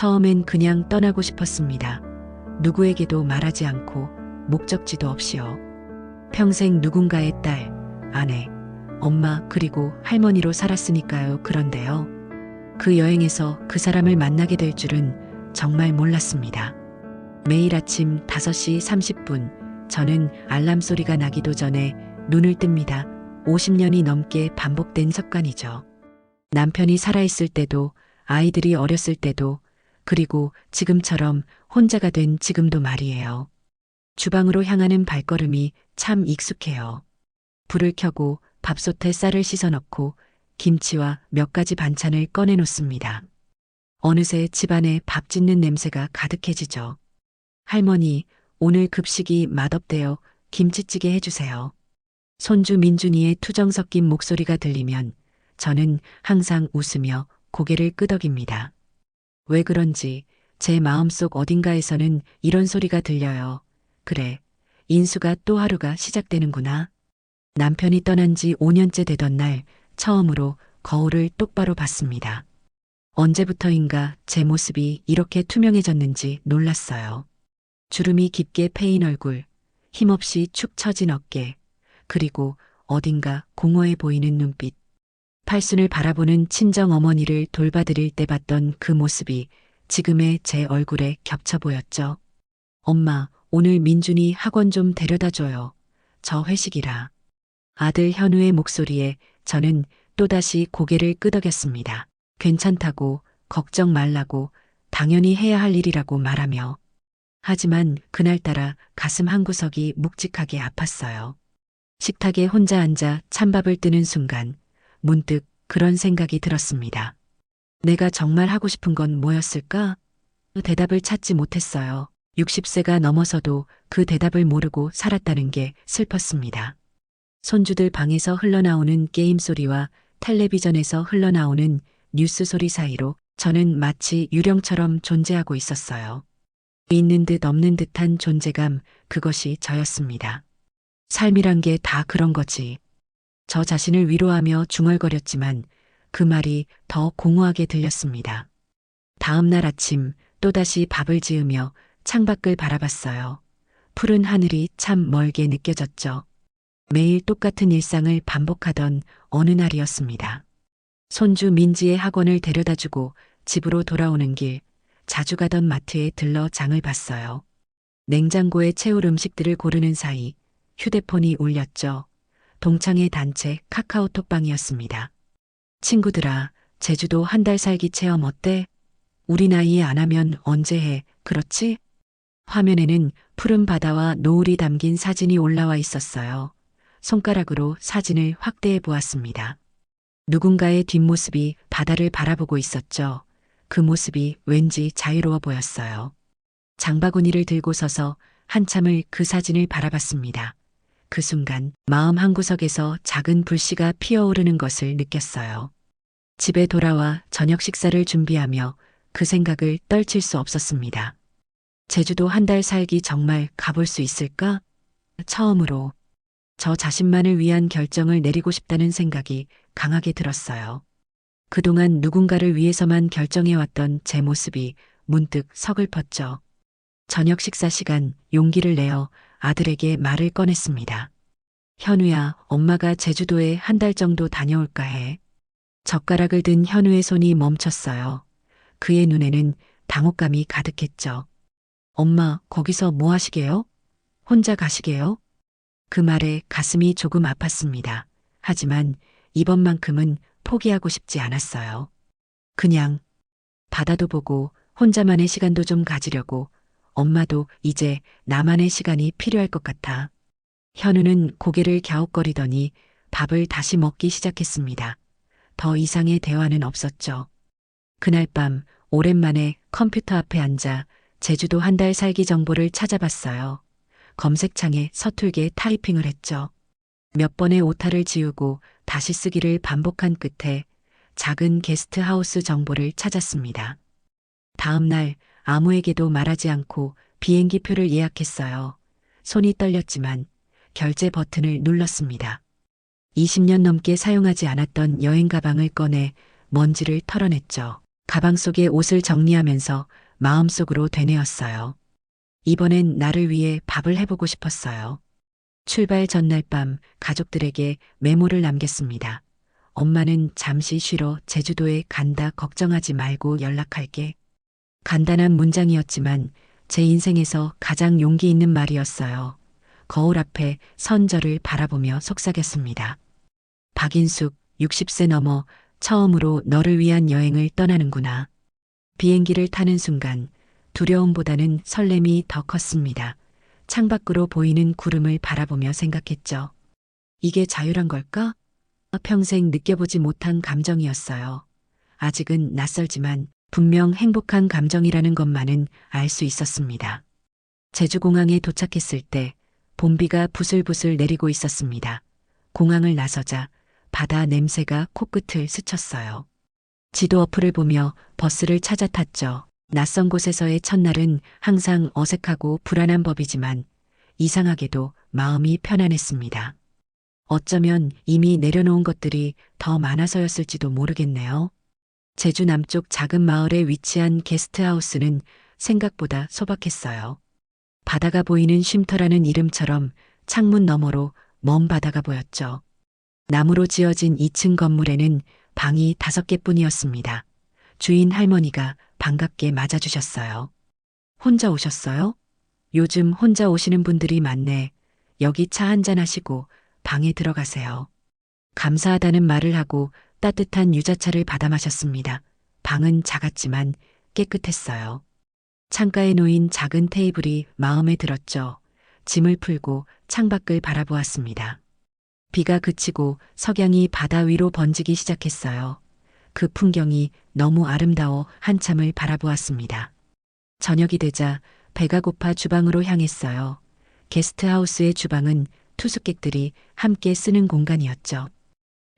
처음엔 그냥 떠나고 싶었습니다. 누구에게도 말하지 않고 목적지도 없이요. 평생 누군가의 딸, 아내, 엄마 그리고 할머니로 살았으니까요. 그런데요. 그 여행에서 그 사람을 만나게 될 줄은 정말 몰랐습니다. 매일 아침 5시 30분 저는 알람 소리가 나기도 전에 눈을 뜹니다. 50년이 넘게 반복된 습관이죠. 남편이 살아있을 때도, 아이들이 어렸을 때도, 그리고 지금처럼 혼자가 된 지금도 말이에요. 주방으로 향하는 발걸음이 참 익숙해요. 불을 켜고 밥솥에 쌀을 씻어 넣고 김치와 몇 가지 반찬을 꺼내 놓습니다. 어느새 집안에 밥 짓는 냄새가 가득해지죠. 할머니, 오늘 급식이 맛없대요. 김치찌개 해주세요. 손주 민준이의 투정 섞인 목소리가 들리면 저는 항상 웃으며 고개를 끄덕입니다. 왜 그런지 제 마음속 어딘가에서는 이런 소리가 들려요. 그래, 인수가 또 하루가 시작되는구나. 남편이 떠난 지 5년째 되던 날 처음으로 거울을 똑바로 봤습니다. 언제부터인가 제 모습이 이렇게 투명해졌는지 놀랐어요. 주름이 깊게 패인 얼굴, 힘없이 축 처진 어깨, 그리고 어딘가 공허해 보이는 눈빛. 팔순을 바라보는 친정 어머니를 돌봐드릴 때 봤던 그 모습이 지금의 제 얼굴에 겹쳐 보였죠. 엄마, 오늘 민준이 학원 좀 데려다 줘요. 저 회식이라. 아들 현우의 목소리에 저는 또다시 고개를 끄덕였습니다. 괜찮다고, 걱정 말라고, 당연히 해야 할 일이라고 말하며. 하지만 그날따라 가슴 한구석이 묵직하게 아팠어요. 식탁에 혼자 앉아 찬밥을 뜨는 순간 문득 그런 생각이 들었습니다. 내가 정말 하고 싶은 건 뭐였을까? 대답을 찾지 못했어요. 60세가 넘어서도 그 대답을 모르고 살았다는 게 슬펐습니다. 손주들 방에서 흘러나오는 게임 소리와 텔레비전에서 흘러나오는 뉴스 소리 사이로 저는 마치 유령처럼 존재하고 있었어요. 있는 듯 없는 듯한 존재감, 그것이 저였습니다. 삶이란 게 다 그런 거지. 저 자신을 위로하며 중얼거렸지만 그 말이 더 공허하게 들렸습니다. 다음 날 아침 또다시 밥을 지으며 창밖을 바라봤어요. 푸른 하늘이 참 멀게 느껴졌죠. 매일 똑같은 일상을 반복하던 어느 날이었습니다. 손주 민지의 학원을 데려다주고 집으로 돌아오는 길, 자주 가던 마트에 들러 장을 봤어요. 냉장고에 채울 음식들을 고르는 사이 휴대폰이 울렸죠. 동창회 단체 카카오톡방이었습니다. 친구들아, 제주도 한 달 살기 체험 어때? 우리 나이에 안 하면 언제 해, 그렇지? 화면에는 푸른 바다와 노을이 담긴 사진이 올라와 있었어요. 손가락으로 사진을 확대해 보았습니다. 누군가의 뒷모습이 바다를 바라보고 있었죠. 그 모습이 왠지 자유로워 보였어요. 장바구니를 들고 서서 한참을 그 사진을 바라봤습니다. 그 순간 마음 한구석에서 작은 불씨가 피어오르는 것을 느꼈어요. 집에 돌아와 저녁 식사를 준비하며 그 생각을 떨칠 수 없었습니다. 제주도 한 달 살기 정말 가볼 수 있을까? 처음으로 저 자신만을 위한 결정을 내리고 싶다는 생각이 강하게 들었어요. 그동안 누군가를 위해서만 결정해왔던 제 모습이 문득 서글펐죠. 저녁 식사 시간 용기를 내어 아들에게 말을 꺼냈습니다. 현우야, 엄마가 제주도에 한 달 정도 다녀올까 해. 젓가락을 든 현우의 손이 멈췄어요. 그의 눈에는 당혹감이 가득했죠. 엄마, 거기서 뭐 하시게요? 혼자 가시게요? 그 말에 가슴이 조금 아팠습니다. 하지만 이번만큼은 포기하고 싶지 않았어요. 그냥 바다도 보고 혼자만의 시간도 좀 가지려고. 엄마도 이제 나만의 시간이 필요할 것 같아. 현우는 고개를 갸웃거리더니 밥을 다시 먹기 시작했습니다. 더 이상의 대화는 없었죠. 그날 밤 오랜만에 컴퓨터 앞에 앉아 제주도 한 달 살기 정보를 찾아봤어요. 검색창에 서툴게 타이핑을 했죠. 몇 번의 오타를 지우고 다시 쓰기를 반복한 끝에 작은 게스트하우스 정보를 찾았습니다. 다음 날 아무에게도 말하지 않고 비행기 표를 예약했어요. 손이 떨렸지만 결제 버튼을 눌렀습니다. 20년 넘게 사용하지 않았던 여행 가방을 꺼내 먼지를 털어냈죠. 가방 속에 옷을 정리하면서 마음속으로 되뇌었어요. 이번엔 나를 위해 밥을 해보고 싶었어요. 출발 전날 밤 가족들에게 메모를 남겼습니다. 엄마는 잠시 쉬러 제주도에 간다. 걱정하지 말고 연락할게. 간단한 문장이었지만 제 인생에서 가장 용기 있는 말이었어요. 거울 앞에 선 저를 바라보며 속삭였습니다. 박인숙, 60세 넘어 처음으로 너를 위한 여행을 떠나는구나. 비행기를 타는 순간 두려움보다는 설렘이 더 컸습니다. 창밖으로 보이는 구름을 바라보며 생각했죠. 이게 자유란 걸까? 평생 느껴보지 못한 감정이었어요. 아직은 낯설지만 분명 행복한 감정이라는 것만은 알 수 있었습니다. 제주공항에 도착했을 때 봄비가 부슬부슬 내리고 있었습니다. 공항을 나서자 바다 냄새가 코끝을 스쳤어요. 지도 어플을 보며 버스를 찾아 탔죠. 낯선 곳에서의 첫날은 항상 어색하고 불안한 법이지만 이상하게도 마음이 편안했습니다. 어쩌면 이미 내려놓은 것들이 더 많아서였을지도 모르겠네요. 제주 남쪽 작은 마을에 위치한 게스트하우스는 생각보다 소박했어요. 바다가 보이는 쉼터라는 이름처럼 창문 너머로 먼 바다가 보였죠. 나무로 지어진 2층 건물에는 방이 5개뿐이었습니다. 주인 할머니가 반갑게 맞아주셨어요. 혼자 오셨어요? 요즘 혼자 오시는 분들이 많네. 여기 차 한잔 하시고 방에 들어가세요. 감사하다는 말을 하고 따뜻한 유자차를 받아 마셨습니다. 방은 작았지만 깨끗했어요. 창가에 놓인 작은 테이블이 마음에 들었죠. 짐을 풀고 창밖을 바라보았습니다. 비가 그치고 석양이 바다 위로 번지기 시작했어요. 그 풍경이 너무 아름다워 한참을 바라보았습니다. 저녁이 되자 배가 고파 주방으로 향했어요. 게스트하우스의 주방은 투숙객들이 함께 쓰는 공간이었죠.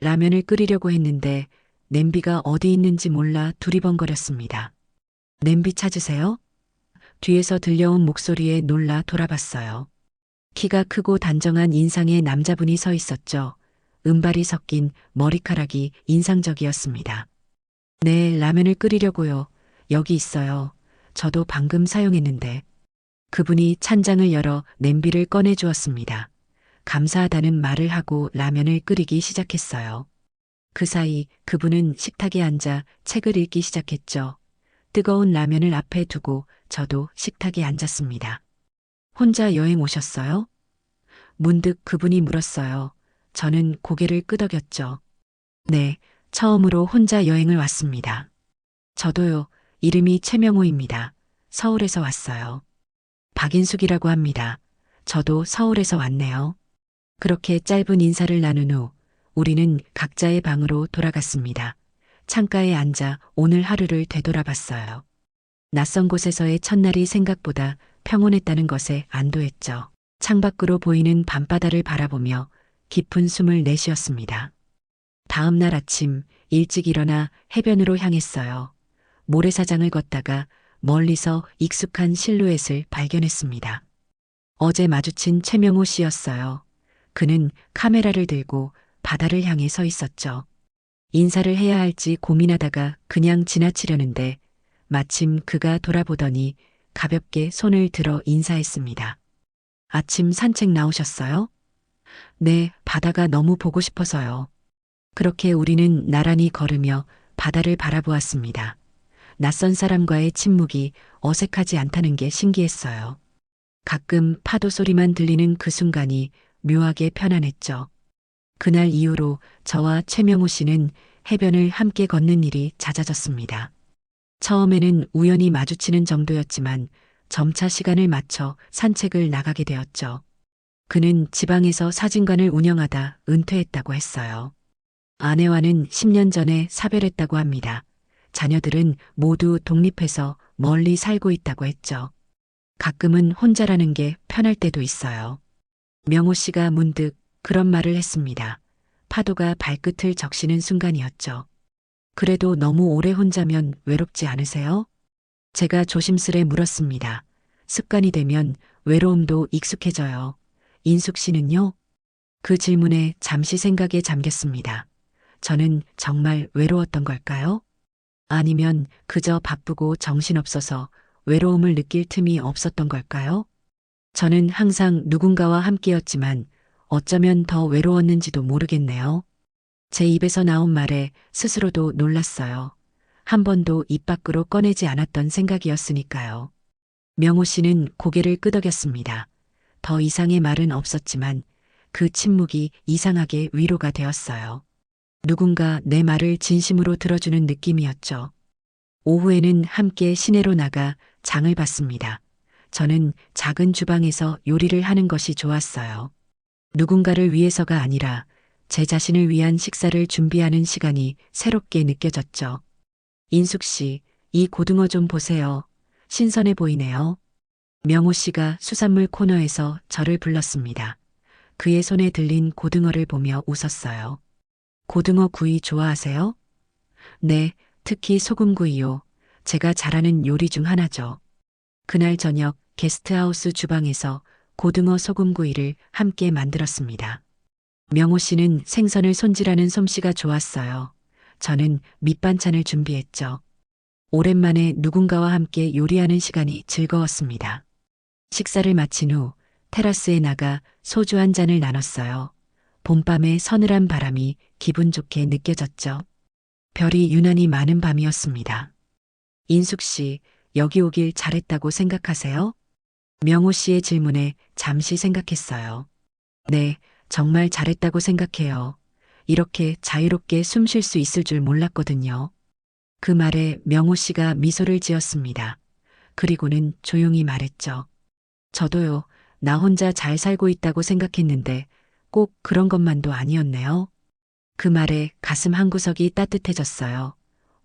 라면을 끓이려고 했는데 냄비가 어디 있는지 몰라 두리번거렸습니다. 냄비 찾으세요? 뒤에서 들려온 목소리에 놀라 돌아봤어요. 키가 크고 단정한 인상의 남자분이 서 있었죠. 은발이 섞인 머리카락이 인상적이었습니다. 네, 라면을 끓이려고요. 여기 있어요. 저도 방금 사용했는데. 그분이 찬장을 열어 냄비를 꺼내 주었습니다. 감사하다는 말을 하고 라면을 끓이기 시작했어요. 그 사이 그분은 식탁에 앉아 책을 읽기 시작했죠. 뜨거운 라면을 앞에 두고 저도 식탁에 앉았습니다. 혼자 여행 오셨어요? 문득 그분이 물었어요. 저는 고개를 끄덕였죠. 네, 처음으로 혼자 여행을 왔습니다. 저도요. 이름이 최명호입니다. 서울에서 왔어요. 박인숙이라고 합니다. 저도 서울에서 왔네요. 그렇게 짧은 인사를 나눈 후 우리는 각자의 방으로 돌아갔습니다. 창가에 앉아 오늘 하루를 되돌아봤어요. 낯선 곳에서의 첫날이 생각보다 평온했다는 것에 안도했죠. 창밖으로 보이는 밤바다를 바라보며 깊은 숨을 내쉬었습니다. 다음 날 아침 일찍 일어나 해변으로 향했어요. 모래사장을 걷다가 멀리서 익숙한 실루엣을 발견했습니다. 어제 마주친 최명호 씨였어요. 그는 카메라를 들고 바다를 향해 서 있었죠. 인사를 해야 할지 고민하다가 그냥 지나치려는데 마침 그가 돌아보더니 가볍게 손을 들어 인사했습니다. 아침 산책 나오셨어요? 네, 바다가 너무 보고 싶어서요. 그렇게 우리는 나란히 걸으며 바다를 바라보았습니다. 낯선 사람과의 침묵이 어색하지 않다는 게 신기했어요. 가끔 파도 소리만 들리는 그 순간이 묘하게 편안했죠. 그날 이후로 저와 최명호 씨는 해변을 함께 걷는 일이 잦아졌습니다. 처음에는 우연히 마주치는 정도였지만 점차 시간을 맞춰 산책을 나가게 되었죠. 그는 지방에서 사진관을 운영하다 은퇴했다고 했어요. 아내와는 10년 전에 사별했다고 합니다. 자녀들은 모두 독립해서 멀리 살고 있다고 했죠. 가끔은 혼자라는 게 편할 때도 있어요. 명호 씨가 문득 그런 말을 했습니다. 파도가 발끝을 적시는 순간이었죠. 그래도 너무 오래 혼자면 외롭지 않으세요? 제가 조심스레 물었습니다. 습관이 되면 외로움도 익숙해져요. 인숙 씨는요? 그 질문에 잠시 생각에 잠겼습니다. 저는 정말 외로웠던 걸까요? 아니면 그저 바쁘고 정신없어서 외로움을 느낄 틈이 없었던 걸까요? 저는 항상 누군가와 함께였지만 어쩌면 더 외로웠는지도 모르겠네요. 제 입에서 나온 말에 스스로도 놀랐어요. 한 번도 입 밖으로 꺼내지 않았던 생각이었으니까요. 명호 씨는 고개를 끄덕였습니다. 더 이상의 말은 없었지만 그 침묵이 이상하게 위로가 되었어요. 누군가 내 말을 진심으로 들어주는 느낌이었죠. 오후에는 함께 시내로 나가 장을 봤습니다. 저는 작은 주방에서 요리를 하는 것이 좋았어요. 누군가를 위해서가 아니라 제 자신을 위한 식사를 준비하는 시간이 새롭게 느껴졌죠. 인숙 씨, 이 고등어 좀 보세요. 신선해 보이네요. 명호 씨가 수산물 코너에서 저를 불렀습니다. 그의 손에 들린 고등어를 보며 웃었어요. 고등어 구이 좋아하세요? 네, 특히 소금구이요. 제가 잘하는 요리 중 하나죠. 그날 저녁 게스트하우스 주방에서 고등어 소금구이를 함께 만들었습니다. 명호 씨는 생선을 손질하는 솜씨가 좋았어요. 저는 밑반찬을 준비했죠. 오랜만에 누군가와 함께 요리하는 시간이 즐거웠습니다. 식사를 마친 후 테라스에 나가 소주 한 잔을 나눴어요. 봄밤의 서늘한 바람이 기분 좋게 느껴졌죠. 별이 유난히 많은 밤이었습니다. 인숙 씨, 여기 오길 잘했다고 생각하세요? 명호 씨의 질문에 잠시 생각했어요. 네, 정말 잘했다고 생각해요. 이렇게 자유롭게 숨 쉴 수 있을 줄 몰랐거든요. 그 말에 명호 씨가 미소를 지었습니다. 그리고는 조용히 말했죠. 저도요, 나 혼자 잘 살고 있다고 생각했는데 꼭 그런 것만도 아니었네요. 그 말에 가슴 한구석이 따뜻해졌어요.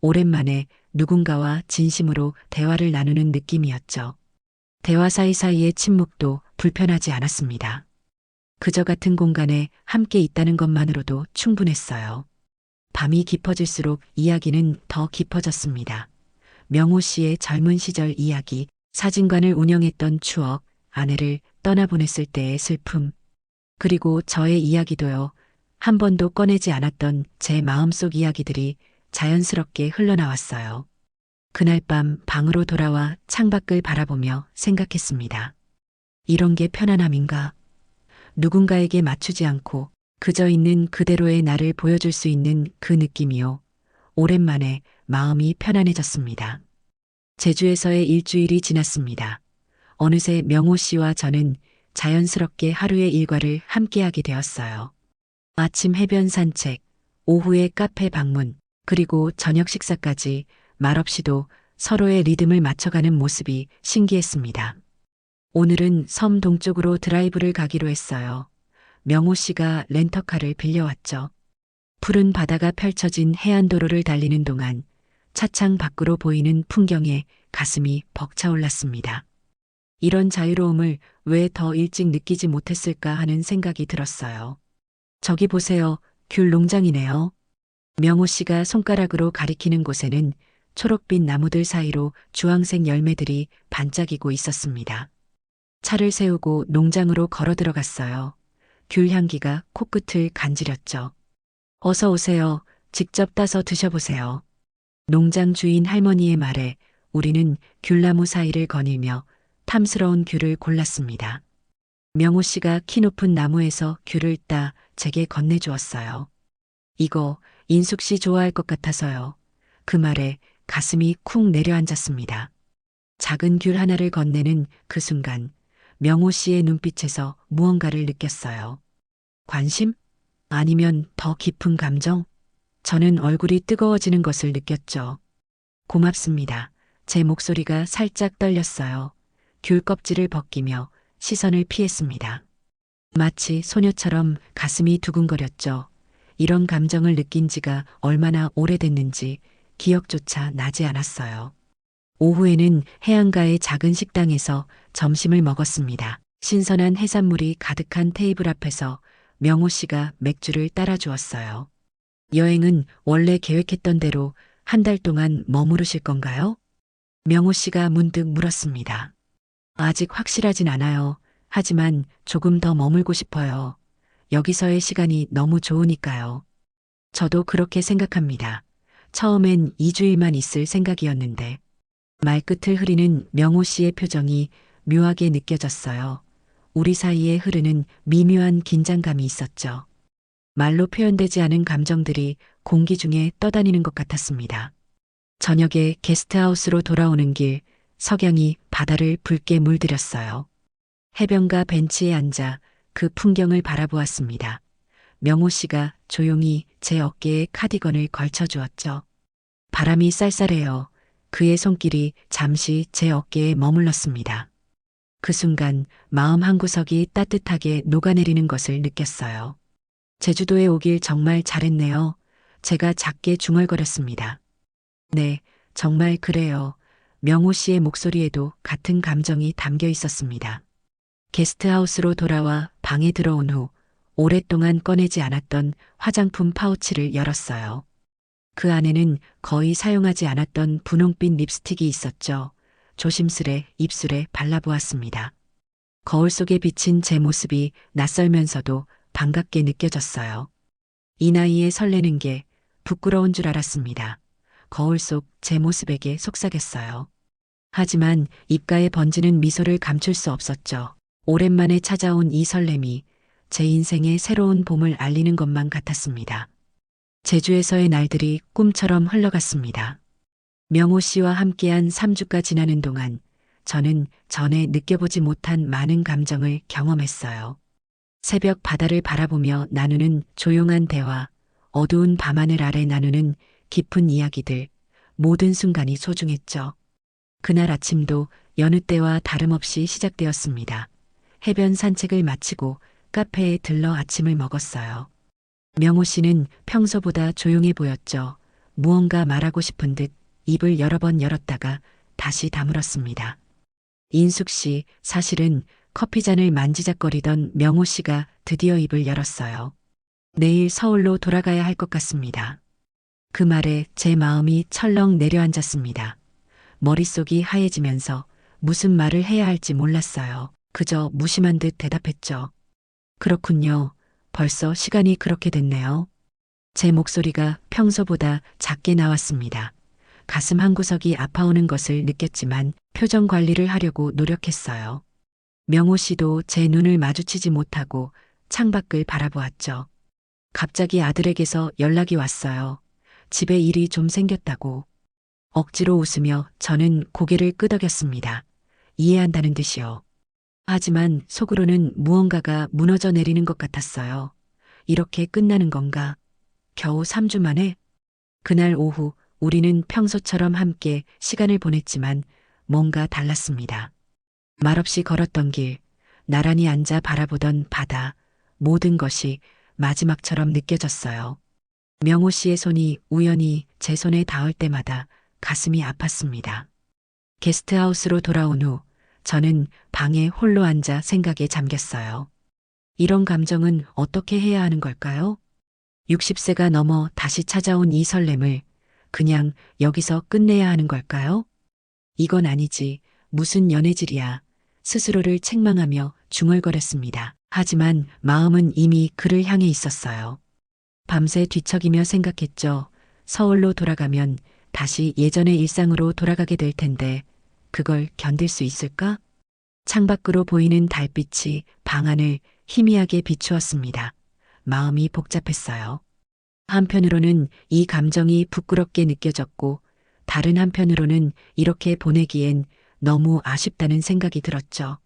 오랜만에 누군가와 진심으로 대화를 나누는 느낌이었죠. 대화 사이사이의 침묵도 불편하지 않았습니다. 그저 같은 공간에 함께 있다는 것만으로도 충분했어요. 밤이 깊어질수록 이야기는 더 깊어졌습니다. 명호 씨의 젊은 시절 이야기, 사진관을 운영했던 추억, 아내를 떠나보냈을 때의 슬픔, 그리고 저의 이야기도요. 한 번도 꺼내지 않았던 제 마음속 이야기들이 자연스럽게 흘러나왔어요. 그날 밤 방으로 돌아와 창밖을 바라보며 생각했습니다. 이런 게 편안함인가? 누군가에게 맞추지 않고 그저 있는 그대로의 나를 보여줄 수 있는 그 느낌이요. 오랜만에 마음이 편안해졌습니다. 제주에서의 일주일이 지났습니다. 어느새 명호 씨와 저는 자연스럽게 하루의 일과를 함께하게 되었어요. 아침 해변 산책, 오후에 카페 방문, 그리고 저녁 식사까지 말없이도 서로의 리듬을 맞춰가는 모습이 신기했습니다. 오늘은 섬 동쪽으로 드라이브를 가기로 했어요. 명호 씨가 렌터카를 빌려왔죠. 푸른 바다가 펼쳐진 해안도로를 달리는 동안 차창 밖으로 보이는 풍경에 가슴이 벅차올랐습니다. 이런 자유로움을 왜 더 일찍 느끼지 못했을까 하는 생각이 들었어요. 저기 보세요. 귤 농장이네요. 명호 씨가 손가락으로 가리키는 곳에는 초록빛 나무들 사이로 주황색 열매들이 반짝이고 있었습니다. 차를 세우고 농장으로 걸어 들어갔어요. 귤 향기가 코끝을 간지렸죠. 어서 오세요. 직접 따서 드셔보세요. 농장 주인 할머니의 말에 우리는 귤나무 사이를 거닐며 탐스러운 귤을 골랐습니다. 명호 씨가 키 높은 나무에서 귤을 따 제게 건네주었어요. 이거 인숙 씨 좋아할 것 같아서요. 그 말에 가슴이 쿵 내려앉았습니다. 작은 귤 하나를 건네는 그 순간 명호 씨의 눈빛에서 무언가를 느꼈어요. 관심? 아니면 더 깊은 감정? 저는 얼굴이 뜨거워지는 것을 느꼈죠. 고맙습니다. 제 목소리가 살짝 떨렸어요. 귤 껍질을 벗기며 시선을 피했습니다. 마치 소녀처럼 가슴이 두근거렸죠. 이런 감정을 느낀 지가 얼마나 오래됐는지 기억조차 나지 않았어요. 오후에는 해안가의 작은 식당에서 점심을 먹었습니다. 신선한 해산물이 가득한 테이블 앞에서 명호 씨가 맥주를 따라 주었어요. 여행은 원래 계획했던 대로 한 달 동안 머무르실 건가요? 명호 씨가 문득 물었습니다. 아직 확실하진 않아요. 하지만 조금 더 머물고 싶어요. 여기서의 시간이 너무 좋으니까요. 저도 그렇게 생각합니다. 처음엔 2주일만 있을 생각이었는데 말끝을 흐리는 명호 씨의 표정이 묘하게 느껴졌어요. 우리 사이에 흐르는 미묘한 긴장감이 있었죠. 말로 표현되지 않은 감정들이 공기 중에 떠다니는 것 같았습니다. 저녁에 게스트하우스로 돌아오는 길, 석양이 바다를 붉게 물들였어요. 해변가 벤치에 앉아 그 풍경을 바라보았습니다. 명호 씨가 조용히 제 어깨에 카디건을 걸쳐 주었죠. 바람이 쌀쌀해요. 그의 손길이 잠시 제 어깨에 머물렀습니다. 그 순간 마음 한구석이 따뜻하게 녹아내리는 것을 느꼈어요. 제주도에 오길 정말 잘했네요. 제가 작게 중얼거렸습니다. 네, 정말 그래요. 명호 씨의 목소리에도 같은 감정이 담겨 있었습니다. 게스트하우스로 돌아와 방에 들어온 후 오랫동안 꺼내지 않았던 화장품 파우치를 열었어요. 그 안에는 거의 사용하지 않았던 분홍빛 립스틱이 있었죠. 조심스레 입술에 발라보았습니다. 거울 속에 비친 제 모습이 낯설면서도 반갑게 느껴졌어요. 이 나이에 설레는 게 부끄러운 줄 알았습니다. 거울 속 제 모습에게 속삭였어요. 하지만 입가에 번지는 미소를 감출 수 없었죠. 오랜만에 찾아온 이 설렘이 제 인생의 새로운 봄을 알리는 것만 같았습니다. 제주에서의 날들이 꿈처럼 흘러갔습니다. 명호 씨와 함께한 3주가 지나는 동안 저는 전에 느껴보지 못한 많은 감정을 경험했어요. 새벽 바다를 바라보며 나누는 조용한 대화, 어두운 밤하늘 아래 나누는 깊은 이야기들, 모든 순간이 소중했죠. 그날 아침도 여느 때와 다름없이 시작되었습니다. 해변 산책을 마치고 카페에 들러 아침을 먹었어요. 명호 씨는 평소보다 조용해 보였죠. 무언가 말하고 싶은 듯 입을 여러 번 열었다가 다시 다물었습니다. 인숙 씨, 사실은 커피잔을 만지작거리던 명호 씨가 드디어 입을 열었어요. 내일 서울로 돌아가야 할 것 같습니다. 그 말에 제 마음이 철렁 내려앉았습니다. 머릿속이 하얘지면서 무슨 말을 해야 할지 몰랐어요. 그저 무심한 듯 대답했죠. 그렇군요. 벌써 시간이 그렇게 됐네요. 제 목소리가 평소보다 작게 나왔습니다. 가슴 한구석이 아파오는 것을 느꼈지만 표정 관리를 하려고 노력했어요. 명호 씨도 제 눈을 마주치지 못하고 창밖을 바라보았죠. 갑자기 아들에게서 연락이 왔어요. 집에 일이 좀 생겼다고. 억지로 웃으며 저는 고개를 끄덕였습니다. 이해한다는 듯이요. 하지만 속으로는 무언가가 무너져 내리는 것 같았어요. 이렇게 끝나는 건가? 겨우 3주 만에? 그날 오후 우리는 평소처럼 함께 시간을 보냈지만 뭔가 달랐습니다. 말없이 걸었던 길, 나란히 앉아 바라보던 바다, 모든 것이 마지막처럼 느껴졌어요. 명호 씨의 손이 우연히 제 손에 닿을 때마다 가슴이 아팠습니다. 게스트하우스로 돌아온 후 저는 방에 홀로 앉아 생각에 잠겼어요. 이런 감정은 어떻게 해야 하는 걸까요? 60세가 넘어 다시 찾아온 이 설렘을 그냥 여기서 끝내야 하는 걸까요? 이건 아니지. 무슨 연애질이야. 스스로를 책망하며 중얼거렸습니다. 하지만 마음은 이미 그를 향해 있었어요. 밤새 뒤척이며 생각했죠. 서울로 돌아가면 다시 예전의 일상으로 돌아가게 될 텐데 그걸 견딜 수 있을까? 창밖으로 보이는 달빛이 방안을 희미하게 비추었습니다. 마음이 복잡했어요. 한편으로는 이 감정이 부끄럽게 느껴졌고 다른 한편으로는 이렇게 보내기엔 너무 아쉽다는 생각이 들었죠.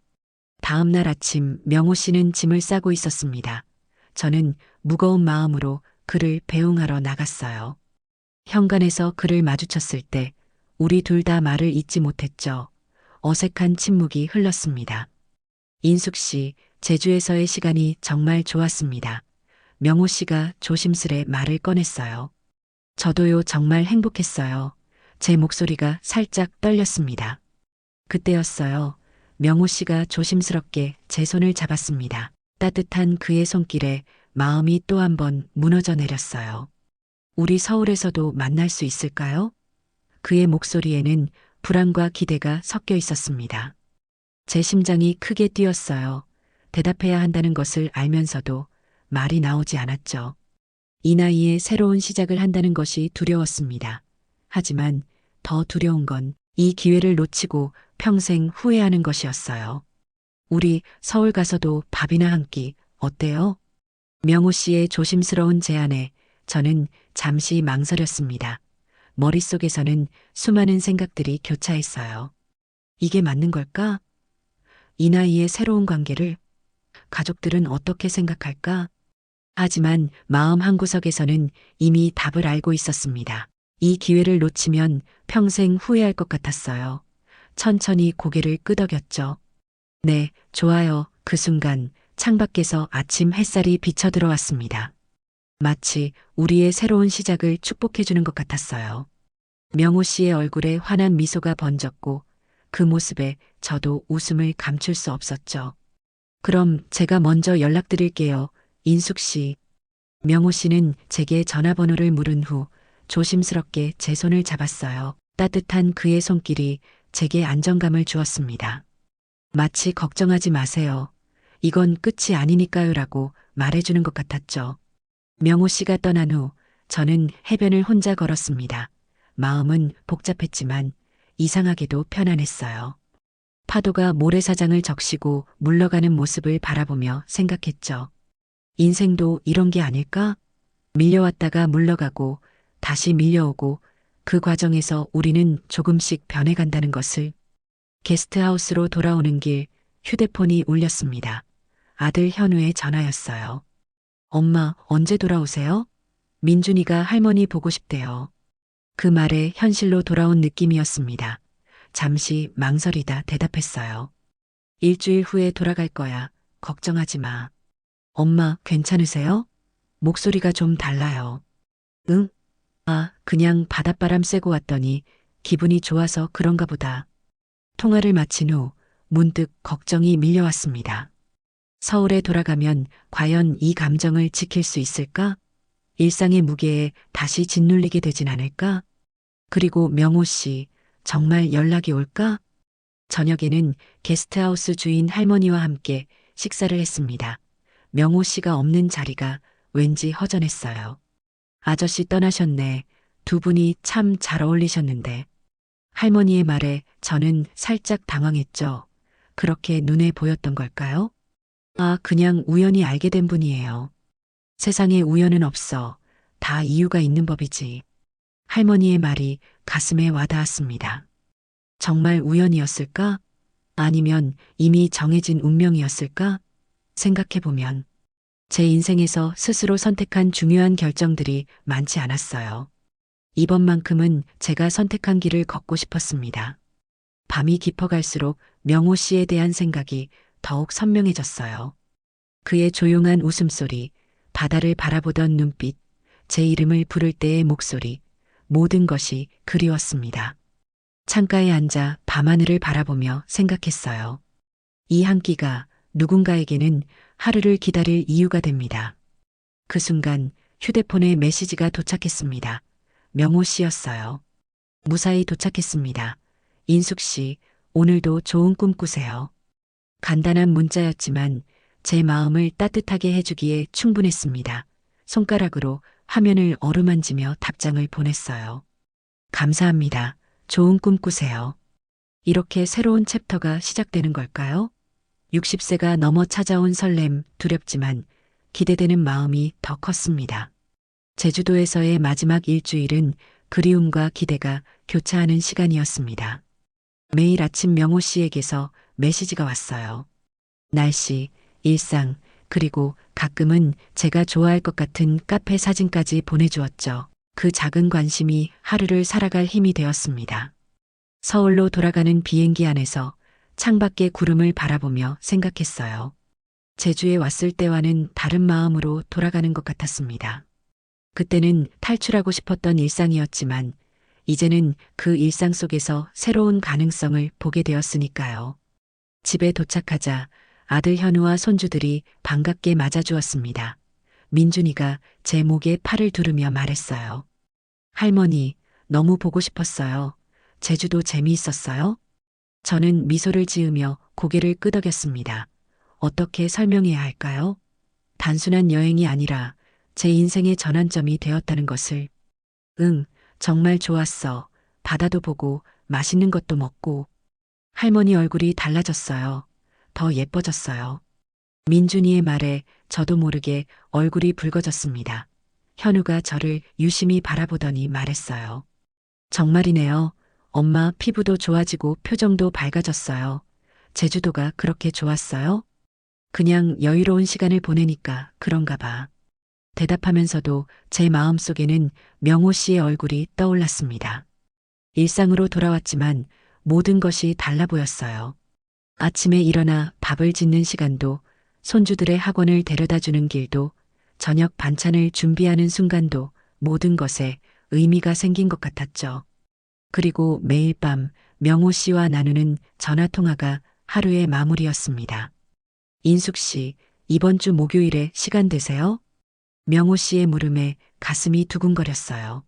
다음 날 아침 명호 씨는 짐을 싸고 있었습니다. 저는 무거운 마음으로 그를 배웅하러 나갔어요. 현관에서 그를 마주쳤을 때 우리 둘 다 말을 잇지 못했죠. 어색한 침묵이 흘렀습니다. 인숙 씨, 제주에서의 시간이 정말 좋았습니다. 명호 씨가 조심스레 말을 꺼냈어요. 저도요, 정말 행복했어요. 제 목소리가 살짝 떨렸습니다. 그때였어요. 명호 씨가 조심스럽게 제 손을 잡았습니다. 따뜻한 그의 손길에 마음이 또 한 번 무너져 내렸어요. 우리 서울에서도 만날 수 있을까요? 그의 목소리에는 불안과 기대가 섞여 있었습니다. 제 심장이 크게 뛰었어요. 대답해야 한다는 것을 알면서도 말이 나오지 않았죠. 이 나이에 새로운 시작을 한다는 것이 두려웠습니다. 하지만 더 두려운 건 이 기회를 놓치고 평생 후회하는 것이었어요. 우리 서울 가서도 밥이나 한 끼 어때요? 명호 씨의 조심스러운 제안에 저는 잠시 망설였습니다. 머릿속에서는 수많은 생각들이 교차했어요. 이게 맞는 걸까? 이 나이에 새로운 관계를 가족들은 어떻게 생각할까? 하지만 마음 한구석에서는 이미 답을 알고 있었습니다. 이 기회를 놓치면 평생 후회할 것 같았어요. 천천히 고개를 끄덕였죠. 네, 좋아요. 그 순간 창밖에서 아침 햇살이 비쳐 들어왔습니다. 마치 우리의 새로운 시작을 축복해주는 것 같았어요. 명호 씨의 얼굴에 환한 미소가 번졌고 그 모습에 저도 웃음을 감출 수 없었죠. 그럼 제가 먼저 연락드릴게요. 인숙 씨. 명호 씨는 제게 전화번호를 물은 후 조심스럽게 제 손을 잡았어요. 따뜻한 그의 손길이 제게 안정감을 주었습니다. 마치 걱정하지 마세요. 이건 끝이 아니니까요라고 말해주는 것 같았죠. 명호 씨가 떠난 후 저는 해변을 혼자 걸었습니다. 마음은 복잡했지만 이상하게도 편안했어요. 파도가 모래사장을 적시고 물러가는 모습을 바라보며 생각했죠. 인생도 이런 게 아닐까? 밀려왔다가 물러가고 다시 밀려오고 그 과정에서 우리는 조금씩 변해간다는 것을. 게스트하우스로 돌아오는 길 휴대폰이 울렸습니다. 아들 현우의 전화였어요. 엄마, 언제 돌아오세요? 민준이가 할머니 보고 싶대요. 그 말에 현실로 돌아온 느낌이었습니다. 잠시 망설이다 대답했어요. 일주일 후에 돌아갈 거야. 걱정하지 마. 엄마, 괜찮으세요? 목소리가 좀 달라요. 응? 아, 그냥 바닷바람 쐬고 왔더니 기분이 좋아서 그런가 보다. 통화를 마친 후 문득 걱정이 밀려왔습니다. 서울에 돌아가면 과연 이 감정을 지킬 수 있을까? 일상의 무게에 다시 짓눌리게 되진 않을까? 그리고 명호 씨, 정말 연락이 올까? 저녁에는 게스트하우스 주인 할머니와 함께 식사를 했습니다. 명호 씨가 없는 자리가 왠지 허전했어요. 아저씨 떠나셨네. 두 분이 참 잘 어울리셨는데. 할머니의 말에 저는 살짝 당황했죠. 그렇게 눈에 보였던 걸까요? 아, 그냥 우연히 알게 된 분이에요. 세상에 우연은 없어. 다 이유가 있는 법이지. 할머니의 말이 가슴에 와닿았습니다. 정말 우연이었을까? 아니면 이미 정해진 운명이었을까? 생각해보면 제 인생에서 스스로 선택한 중요한 결정들이 많지 않았어요. 이번만큼은 제가 선택한 길을 걷고 싶었습니다. 밤이 깊어갈수록 명호 씨에 대한 생각이 더욱 선명해졌어요. 그의 조용한 웃음소리, 바다를 바라보던 눈빛, 제 이름을 부를 때의 목소리, 모든 것이 그리웠습니다. 창가에 앉아 밤하늘을 바라보며 생각했어요. 이 한 끼가 누군가에게는 하루를 기다릴 이유가 됩니다. 그 순간 휴대폰에 메시지가 도착했습니다. 명호 씨였어요. 무사히 도착했습니다. 인숙 씨, 오늘도 좋은 꿈 꾸세요. 간단한 문자였지만 제 마음을 따뜻하게 해주기에 충분했습니다. 손가락으로 화면을 어루만지며 답장을 보냈어요. 감사합니다. 좋은 꿈 꾸세요. 이렇게 새로운 챕터가 시작되는 걸까요? 60세가 넘어 찾아온 설렘, 두렵지만 기대되는 마음이 더 컸습니다. 제주도에서의 마지막 일주일은 그리움과 기대가 교차하는 시간이었습니다. 매일 아침 명호 씨에게서 메시지가 왔어요. 날씨, 일상, 그리고 가끔은 제가 좋아할 것 같은 카페 사진까지 보내주었죠. 그 작은 관심이 하루를 살아갈 힘이 되었습니다. 서울로 돌아가는 비행기 안에서 창밖의 구름을 바라보며 생각했어요. 제주에 왔을 때와는 다른 마음으로 돌아가는 것 같았습니다. 그때는 탈출하고 싶었던 일상이었지만 이제는 그 일상 속에서 새로운 가능성을 보게 되었으니까요. 집에 도착하자 아들 현우와 손주들이 반갑게 맞아주었습니다. 민준이가 제 목에 팔을 두르며 말했어요. 할머니, 너무 보고 싶었어요. 제주도 재미있었어요? 저는 미소를 지으며 고개를 끄덕였습니다. 어떻게 설명해야 할까요? 단순한 여행이 아니라 제 인생의 전환점이 되었다는 것을. 응, 정말 좋았어. 바다도 보고 맛있는 것도 먹고. 할머니 얼굴이 달라졌어요. 더 예뻐졌어요. 민준이의 말에 저도 모르게 얼굴이 붉어졌습니다. 현우가 저를 유심히 바라보더니 말했어요. 정말이네요. 엄마 피부도 좋아지고 표정도 밝아졌어요. 제주도가 그렇게 좋았어요? 그냥 여유로운 시간을 보내니까 그런가 봐. 대답하면서도 제 마음속에는 명호 씨의 얼굴이 떠올랐습니다. 일상으로 돌아왔지만 모든 것이 달라 보였어요. 아침에 일어나 밥을 짓는 시간도, 손주들의 학원을 데려다 주는 길도, 저녁 반찬을 준비하는 순간도 모든 것에 의미가 생긴 것 같았죠. 그리고 매일 밤 명호 씨와 나누는 전화통화가 하루의 마무리였습니다. 인숙 씨, 이번 주 목요일에 시간 되세요? 명호 씨의 물음에 가슴이 두근거렸어요.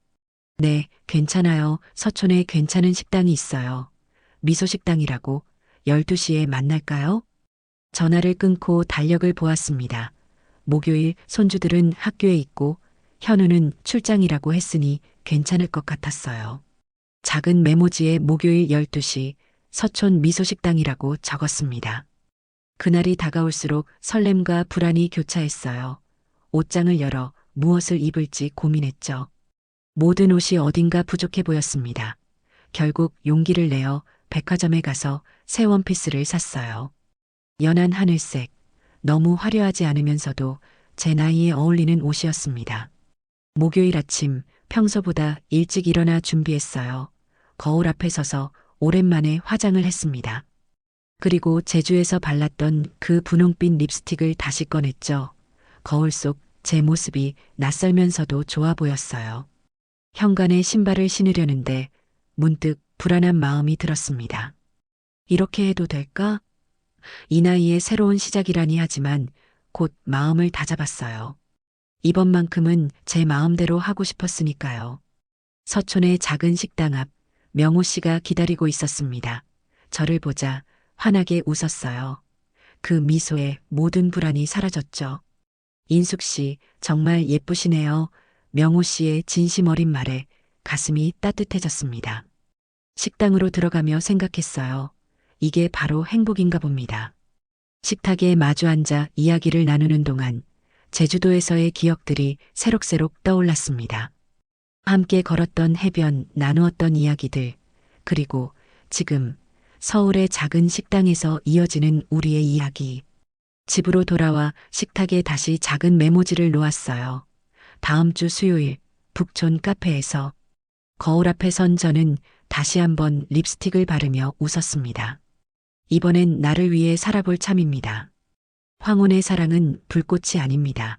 네, 괜찮아요. 서촌에 괜찮은 식당이 있어요. 미소식당이라고. 12시에 만날까요? 전화를 끊고 달력을 보았습니다. 목요일 손주들은 학교에 있고 현우는 출장이라고 했으니 괜찮을 것 같았어요. 작은 메모지에 목요일 12시 서촌 미소식당이라고 적었습니다. 그날이 다가올수록 설렘과 불안이 교차했어요. 옷장을 열어 무엇을 입을지 고민했죠. 모든 옷이 어딘가 부족해 보였습니다. 결국 용기를 내어 백화점에 가서 새 원피스를 샀어요. 연한 하늘색, 너무 화려하지 않으면서도 제 나이에 어울리는 옷이었습니다. 목요일 아침 평소보다 일찍 일어나 준비했어요. 거울 앞에 서서 오랜만에 화장을 했습니다. 그리고 제주에서 발랐던 그 분홍빛 립스틱을 다시 꺼냈죠. 거울 속 제 모습이 낯설면서도 좋아 보였어요. 현관에 신발을 신으려는데 문득 불안한 마음이 들었습니다. 이렇게 해도 될까? 이 나이에 새로운 시작이라니 하지만 곧 마음을 다잡았어요. 이번만큼은 제 마음대로 하고 싶었으니까요. 서촌의 작은 식당 앞 명호 씨가 기다리고 있었습니다. 저를 보자 환하게 웃었어요. 그 미소에 모든 불안이 사라졌죠. 인숙 씨, 정말 예쁘시네요. 명호 씨의 진심 어린 말에 가슴이 따뜻해졌습니다. 식당으로 들어가며 생각했어요. 이게 바로 행복인가 봅니다. 식탁에 마주 앉아 이야기를 나누는 동안 제주도에서의 기억들이 새록새록 떠올랐습니다. 함께 걸었던 해변, 나누었던 이야기들, 그리고 지금 서울의 작은 식당에서 이어지는 우리의 이야기. 집으로 돌아와 식탁에 다시 작은 메모지를 놓았어요. 다음 주 수요일 북촌 카페에서. 거울 앞에 선 저는 다시 한번 립스틱을 바르며 웃었습니다. 이번엔 나를 위해 살아볼 참입니다. 황혼의 사랑은 불꽃이 아닙니다.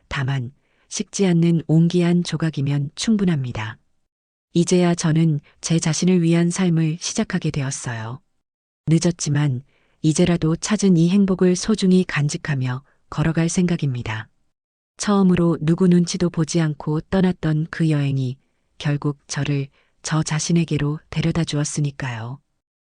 다만 식지 않는 온기한 조각이면 충분합니다. 이제야 저는 제 자신을 위한 삶을 시작하게 되었어요. 늦었지만 이제라도 찾은 이 행복을 소중히 간직하며 걸어갈 생각입니다. 처음으로 누구 눈치도 보지 않고 떠났던 그 여행이 결국 저를 저 자신에게로 데려다 주었으니까요.